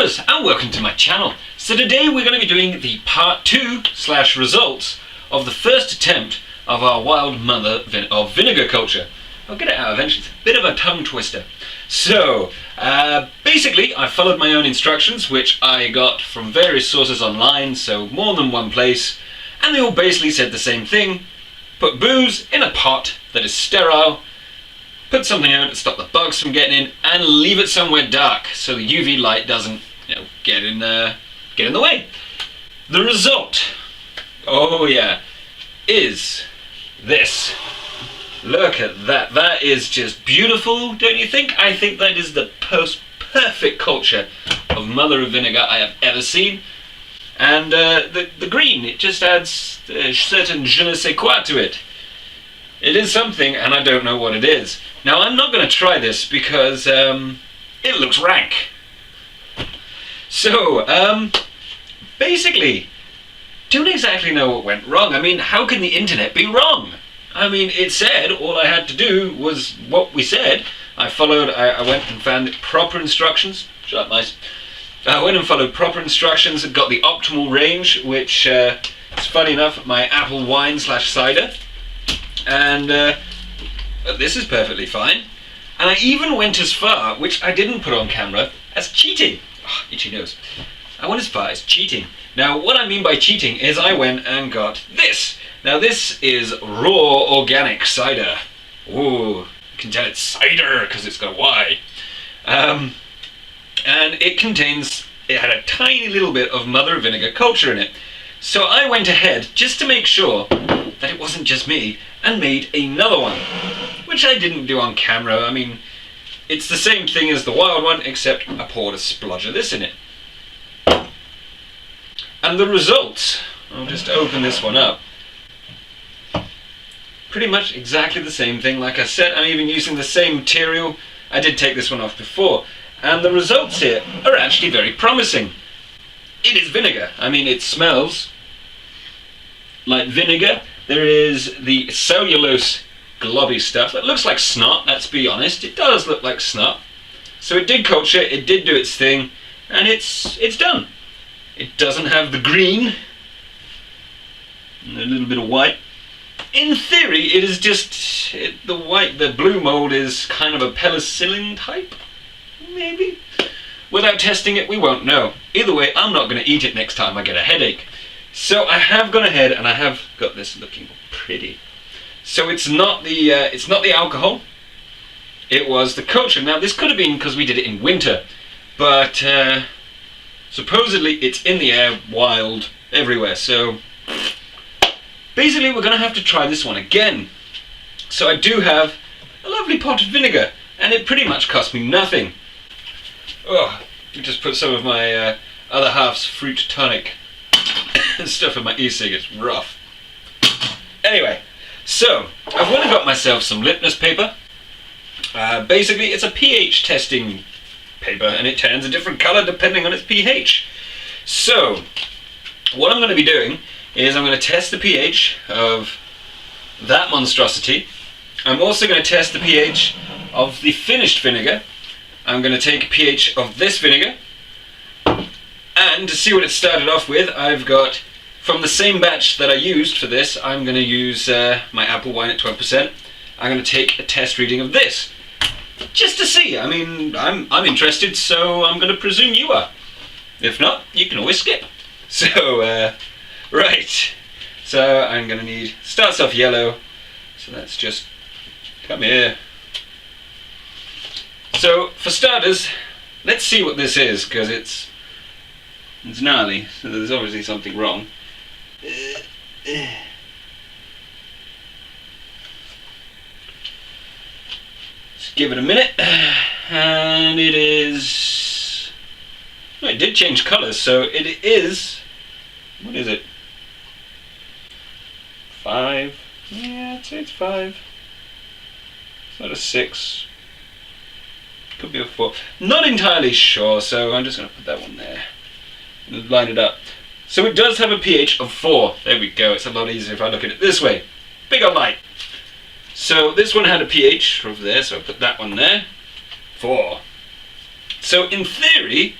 brewers, and welcome to my channel. So today we're going to be doing the part 2 / results of the first attempt of our wild mother of vinegar culture. I'll get it out eventually, it's a bit of a tongue twister. So basically I followed my own instructions, which I got from various sources online, so more than one place, and they all basically said the same thing. Put booze in a pot that is sterile, put something out to stop the bugs from getting in, and leave it somewhere dark so the UV light doesn't, get in the way. The result, oh yeah, is this. Look at that. That is just beautiful, don't you think? I think that is the perfect culture of mother of vinegar I have ever seen. And the green, it just adds a certain je ne sais quoi to it. It is something, and I don't know what it is. Now, I'm not going to try this because it looks rank. So, basically, don't exactly know what went wrong. I mean, how can the internet be wrong? I mean, it said all I had to do was what we said. I went and found proper instructions. Shut up, mice. I went and followed proper instructions and got the optimal range, which is funny enough, my apple wine / cider. And this is perfectly fine. And I even went as far, which I didn't put on camera, as cheating. Oh, itchy nose. I went as far as cheating. Now, what I mean by cheating is I went and got this. Now, this is raw organic cider. Ooh, you can tell it's cider because it's got a Y. And it had a tiny little bit of mother vinegar culture in it. So I went ahead, just to make sure that it wasn't just me, and made another one, which I didn't do on camera. I mean, it's the same thing as the wild one, except I poured a splodge of this in it. And the results, I'll just open this one up. Pretty much exactly the same thing. Like I said, I'm even using the same material. I did take this one off before. And the results here are actually very promising. It is vinegar. I mean, it smells like vinegar. There is the cellulose globby stuff that looks like snot, let's be honest. It does look like snot. So it did culture, it did do its thing, and it's done. It doesn't have the green, and a little bit of white. In theory, it is just, the blue mold is kind of a penicillin type, maybe? Without testing it, we won't know. Either way, I'm not going to eat it next time I get a headache. So I have gone ahead and I have got this looking pretty. So it's not the alcohol. It was the culture. Now this could have been because we did it in winter, but supposedly it's in the air, wild, everywhere. So basically we're going to have to try this one again. So I do have a lovely pot of vinegar, and it pretty much cost me nothing. Oh, I just put some of my other half's fruit tonic stuff in my e-cig. It's rough. Anyway, so I've went and got myself some litmus paper. Basically, it's a pH testing paper, and it turns a different color depending on its pH. So what I'm going to be doing is I'm going to test the pH of that monstrosity. I'm also going to test the pH of the finished vinegar. I'm going to take a pH of this vinegar, and to see what it started off with, I've got, from the same batch that I used for this, I'm going to use my apple wine at 12%. I'm going to take a test reading of this, just to see. I mean, I'm interested, so I'm going to presume you are. If not, you can always skip. So, right. So I'm going to need, starts off yellow, so that's just, come here. So, for starters, let's see what this is, because it's gnarly, so there's obviously something wrong. Just give it a minute, and it is... Oh, it did change colours, so it is... What is it? 5? Yeah, I'd say it's 5. It's not a 6. Could be a 4. Not entirely sure, so I'm just going to put that one there and line it up. So it does have a pH of 4. There we go. It's a lot easier if I look at it this way. Big on light. So this one had a pH of there, so I put that one there. 4. So in theory,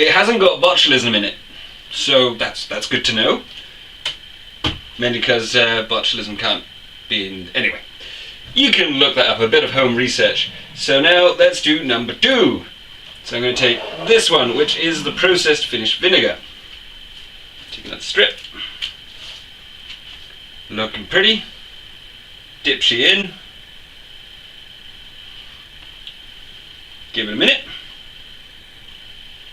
It hasn't got botulism in it, so that's good to know. Mainly because botulism can't be in... Anyway, you can look that up, a bit of home research. So now let's do number 2. So I'm going to take this one, which is the processed finished vinegar. Taking that strip. Looking pretty. Dip she in. Give it a minute.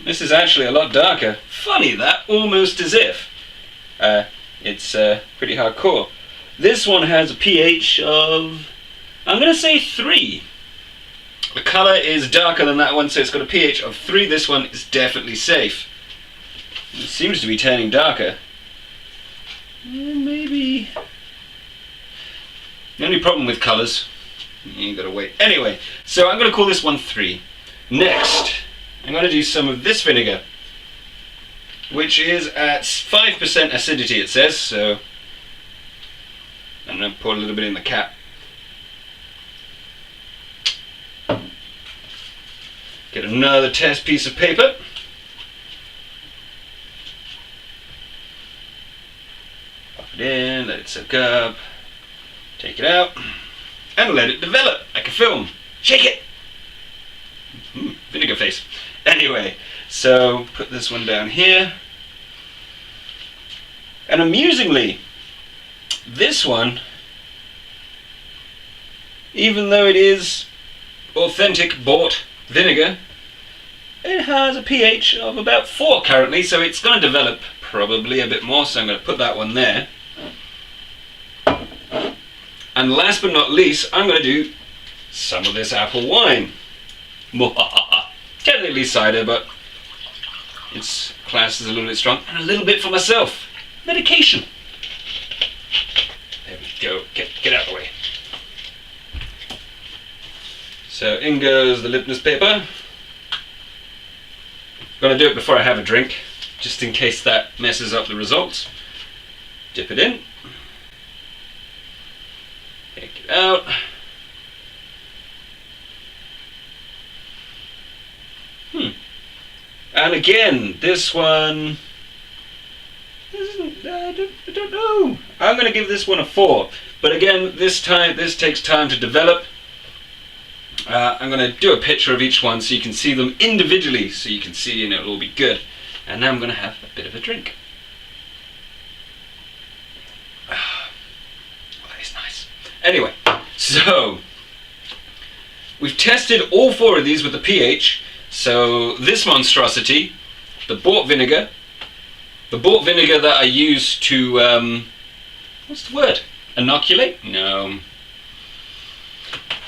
This is actually a lot darker. Funny that, almost as if. It's pretty hardcore. This one has a pH of, I'm going to say 3. The colour is darker than that one, so it's got a pH of 3. This one is definitely safe. It seems to be turning darker. Maybe. The only problem with colours, you gotta wait. Anyway, so I'm going to call this one 3. Next, I'm going to do some of this vinegar, which is at 5% acidity, it says, so I'm going to pour a little bit in the cap. Get another test piece of paper. Pop it in, let it soak up, take it out, and let it develop like a film. Shake it! Vinegar face. Anyway, so put this one down here. And amusingly, this one, even though it is authentic bought vinegar, it has a pH of about 4 currently, so it's going to develop probably a bit more, so I'm going to put that one there. And last but not least, I'm going to do some of this apple wine. Technically cider, but its class is a little bit strong. And a little bit for myself. Medication. There we go. Get out of the way. So in goes the litmus paper. I'm going to do it before I have a drink, just in case that messes up the results. Dip it in. Take it out. And again, this one, I don't know. I'm going to give this one a 4. But again, this takes time to develop. I'm going to do a picture of each one so you can see them individually, so you can see and it'll all be good. And now I'm going to have a bit of a drink. Oh, that is nice. Anyway, so we've tested all 4 of these with the pH. So this monstrosity, the bought vinegar that I use to, what's the word? Inoculate? No.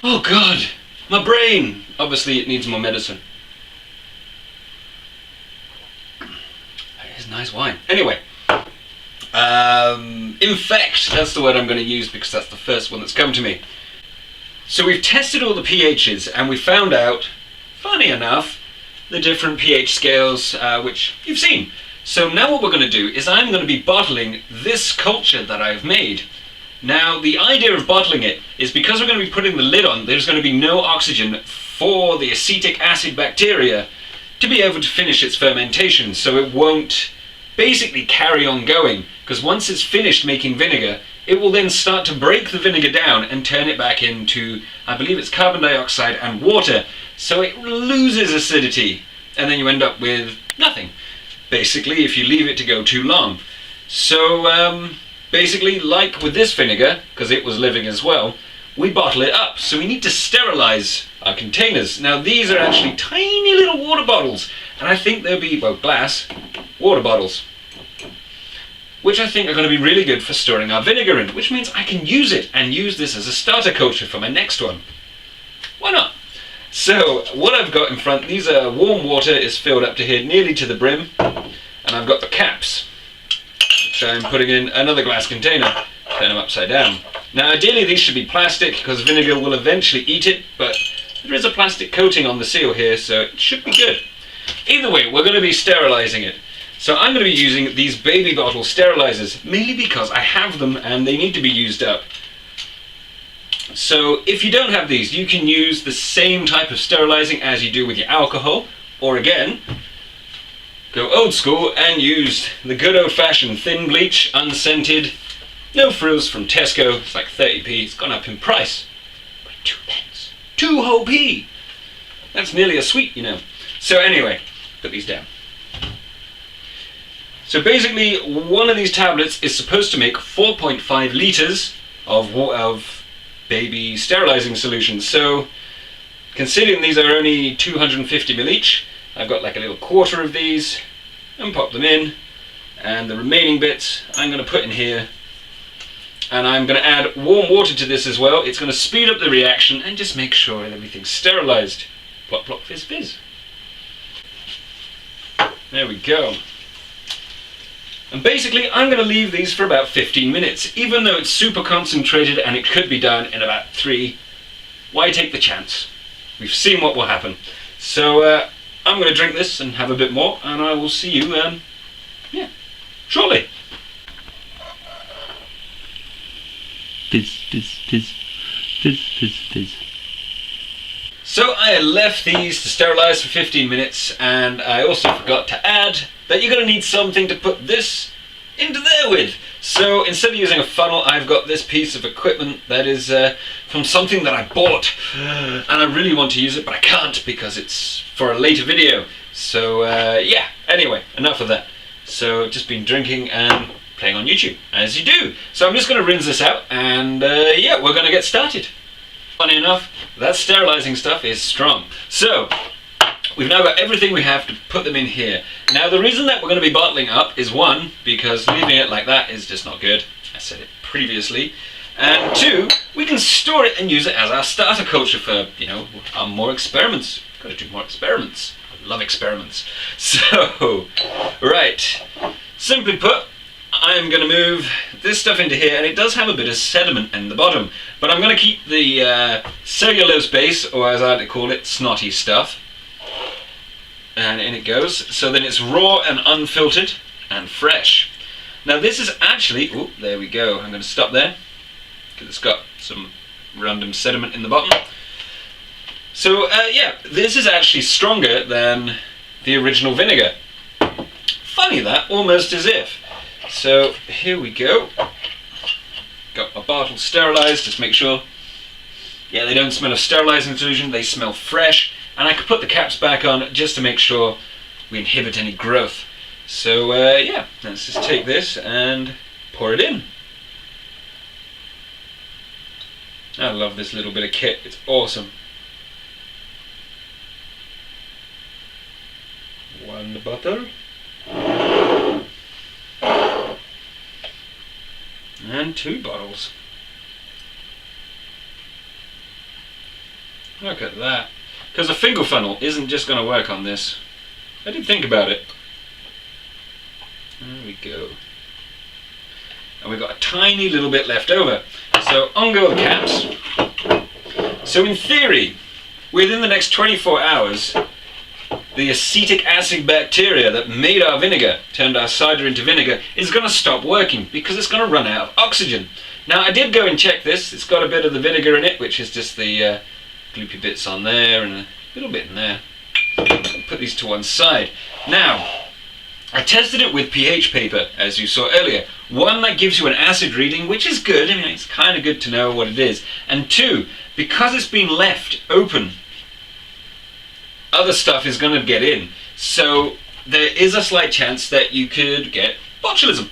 Oh God, my brain. Obviously it needs more medicine. That is nice wine. Anyway, infect, that's the word I'm going to use because that's the first one that's come to me. So we've tested all the pHs and we found out, funny enough, the different pH scales which you've seen. So now what we're going to do is I'm going to be bottling this culture that I've made. Now the idea of bottling it is because we're going to be putting the lid on, there's going to be no oxygen for the acetic acid bacteria to be able to finish its fermentation, so it won't basically carry on going, because once it's finished making vinegar, it will then start to break the vinegar down and turn it back into, I believe it's carbon dioxide and water, so it loses acidity, and then you end up with nothing, basically, if you leave it to go too long. So basically, like with this vinegar, because it was living as well, we bottle it up, so we need to sterilize our containers. Now these are actually tiny little water bottles, and I think they'll be, well, glass water bottles, which I think are going to be really good for storing our vinegar in, which means I can use it and use this as a starter culture for my next one. Why not? So what I've got in front, these are warm water is filled up to here, nearly to the brim, and I've got the caps, which I'm putting in another glass container. Turn them upside down. Now ideally these should be plastic because vinegar will eventually eat it, but there is a plastic coating on the seal here, so it should be good. Either way, we're going to be sterilizing it. So I'm going to be using these baby bottle sterilizers, mainly because I have them and they need to be used up. So if you don't have these, you can use the same type of sterilizing as you do with your alcohol, or again, go old school and used the good old-fashioned thin bleach, unscented, no frills from Tesco. It's like 30p. It's gone up in price by 2 pence. 2 whole p! That's nearly a sweet, you know. So anyway, put these down. So basically, one of these tablets is supposed to make 4.5 litres of baby sterilising solution. So, considering these are only 250 ml each, I've got like a little quarter of these and pop them in, and the remaining bits I'm going to put in here, and I'm going to add warm water to this as well. It's going to speed up the reaction and just make sure everything's sterilised. Plop plop fizz fizz. There we go. And basically I'm going to leave these for about 15 minutes. Even though it's super concentrated and it could be done in about 3, why take the chance? We've seen what will happen. So I'm going to drink this and have a bit more, and I will see you shortly. Fizz, fizz, fizz, fizz, fizz, fizz. So I left these to sterilise for 15 minutes, and I also forgot to add that you're going to need something to put this into there with. So instead of using a funnel, I've got this piece of equipment that is from something that I bought, and I really want to use it, but I can't because it's for a later video. So yeah, anyway, enough of that. So just been drinking and playing on YouTube, as you do. So I'm just going to rinse this out, and yeah, we're going to get started. Funny enough, that sterilising stuff is strong. So we've now got everything we have to put them in here. Now the reason that we're going to be bottling up is 1, because leaving it like that is just not good. I said it previously. And 2, we can store it and use it as our starter culture for, you know, our more experiments. Got to do more experiments. I love experiments. So, right. Simply put, I'm going to move this stuff into here, and it does have a bit of sediment in the bottom, but I'm going to keep the cellulose base, or as I like to call it, snotty stuff. And in it goes. So then it's raw and unfiltered and fresh. Now this is actually, oh, there we go. I'm going to stop there because it's got some random sediment in the bottom. So yeah, this is actually stronger than the original vinegar. Funny that, almost as if. So here we go. Got my bottle sterilised, just make sure. Yeah, they don't smell of sterilising solution, they smell fresh. And I could put the caps back on just to make sure we inhibit any growth. So yeah, let's just take this and pour it in. I love this little bit of kit, it's awesome. 1 bottle. And 2 bottles. Look at that. Because a finger funnel isn't just going to work on this. I did think about it. There we go. And we've got a tiny little bit left over. So on go the caps. So in theory, within the next 24 hours, the acetic acid bacteria that made our vinegar, turned our cider into vinegar, is going to stop working because it's going to run out of oxygen. Now I did go and check this. It's got a bit of the vinegar in it, which is just the gloopy bits on there and a little bit in there. Put these to one side. Now, I tested it with pH paper, as you saw earlier. 1, that gives you an acid reading, which is good. I mean, it's kind of good to know what it is. And 2, because it's been left open, other stuff is going to get in. So there is a slight chance that you could get botulism.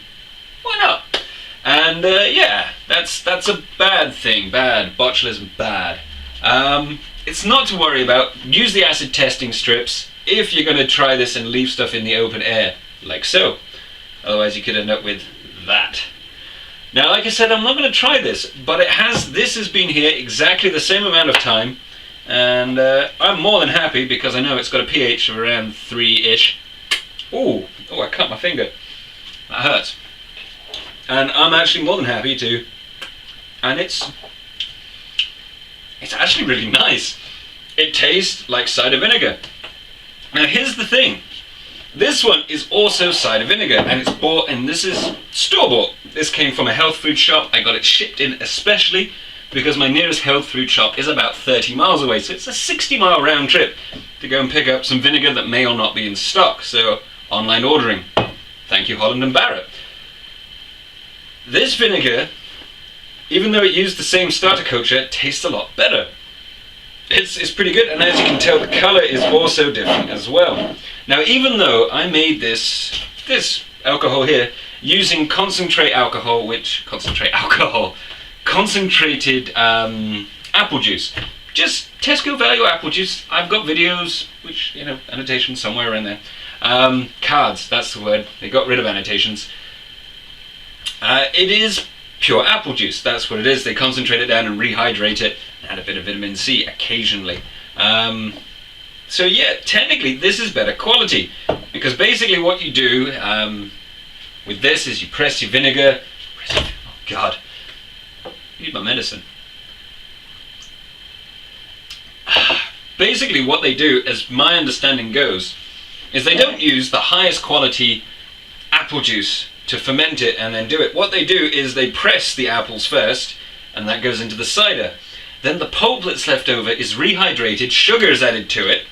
Why not? And yeah, that's a bad thing. Bad. Botulism, bad. It's not to worry about. Use the acid testing strips if you're going to try this and leave stuff in the open air, like so. Otherwise you could end up with that. Now, like I said, I'm not going to try this, but this has been here exactly the same amount of time, and I'm more than happy because I know it's got a pH of around 3-ish. Oh, I cut my finger. That hurts. And I'm actually more than happy to, and it's actually really nice. It tastes like cider vinegar. Now here's the thing. This one is also cider vinegar, and it's bought, and this is store-bought. This came from a health food shop. I got it shipped in especially because my nearest health food shop is about 30 miles away, so it's a 60-mile round trip to go and pick up some vinegar that may or not be in stock. So online ordering. Thank you, Holland and Barrett. This vinegar, even though it used the same starter culture, tastes a lot better. It's pretty good, and as you can tell, the colour is also different as well. Now, even though I made this alcohol here using concentrated apple juice, just Tesco value apple juice. I've got videos, which, you know, annotations somewhere in there. Cards, that's the word. They got rid of annotations. It is pure apple juice, that's what it is. They concentrate it down and rehydrate it, and add a bit of vitamin C occasionally. So yeah, technically this is better quality, because basically what you do with this is you press your vinegar. Oh God, I need my medicine. Basically what they do, as my understanding goes, is they don't use the highest quality apple juice to ferment it and then do it. What they do is they press the apples first, and that goes into the cider. Then the pulp that's left over is rehydrated, sugar is added to it,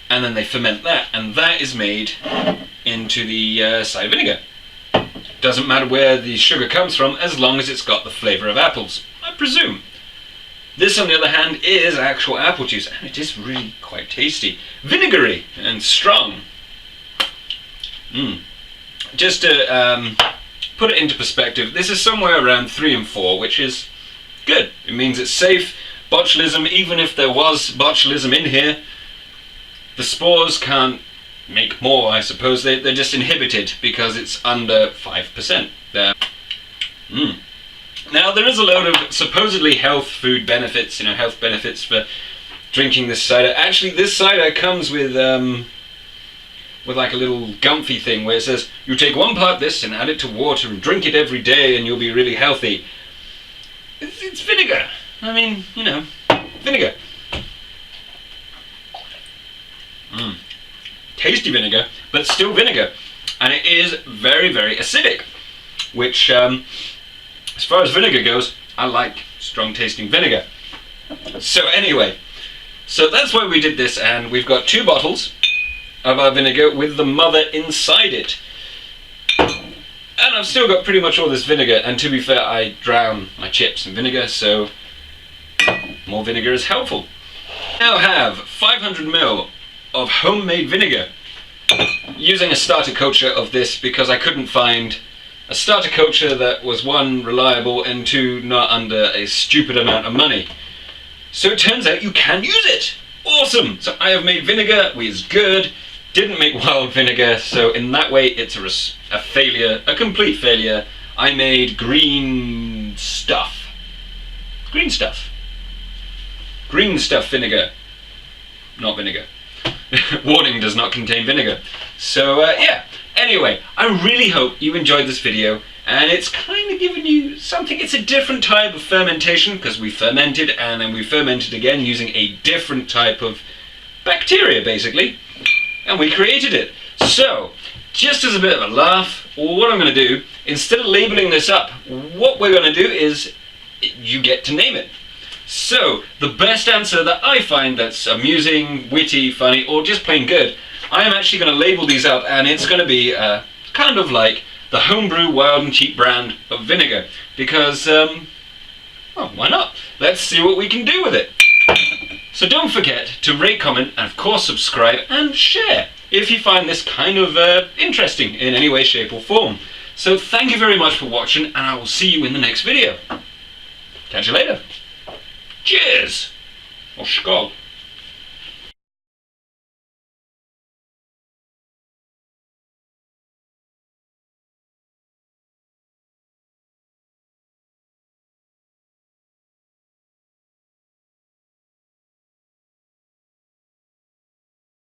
and then they ferment that, and that is made into the cider vinegar. Doesn't matter where the sugar comes from, as long as it's got the flavour of apples, I presume. This, on the other hand, is actual apple juice, and it is really quite tasty. Vinegary and strong. Just to put it into perspective, this is somewhere around 3 and 4, which is good. It means it's safe. Botulism, even if there was botulism in here, the spores can't make more, I suppose. They're just inhibited because it's under 5% there. Now, there is a load of supposedly health food benefits, you know, health benefits for drinking this cider. Actually, this cider comes with like a little Gumphy thing where it says, you take 1 part this and add it to water and drink it every day and you'll be really healthy. It's vinegar. I mean, you know, vinegar. Tasty vinegar, but still vinegar. And it is very, very acidic, which, as far as vinegar goes, I like strong tasting vinegar. So anyway, so that's why we did this, and we've got 2 bottles of our vinegar with the mother inside it. And I've still got pretty much all this vinegar, and to be fair, I drown my chips in vinegar, so more vinegar is helpful. I now have 500 ml of homemade vinegar, using a starter culture of this because I couldn't find a starter culture that was 1, reliable, and 2, not under a stupid amount of money. So it turns out you can use it! Awesome! So I have made vinegar, which is good, didn't make wild vinegar, so in that way it's a failure, a complete failure. I made green stuff. Green stuff vinegar. Not vinegar. Warning, does not contain vinegar. So yeah, anyway, I really hope you enjoyed this video, and it's kind of given you something. It's a different type of fermentation, because we fermented and then we fermented again using a different type of bacteria, basically, and we created it. So, just as a bit of a laugh, what I'm going to do, instead of labeling this up, what we're going to do is, you get to name it. So, the best answer that I find that's amusing, witty, funny, or just plain good, I am actually going to label these up, and it's going to be kind of like the homebrew wild and cheap brand of vinegar, because, well, why not? Let's see what we can do with it. So don't forget to rate, comment, and of course subscribe and share if you find this kind of interesting in any way, shape or form. So thank you very much for watching, and I will see you in the next video. Catch you later. Cheers! Or skål.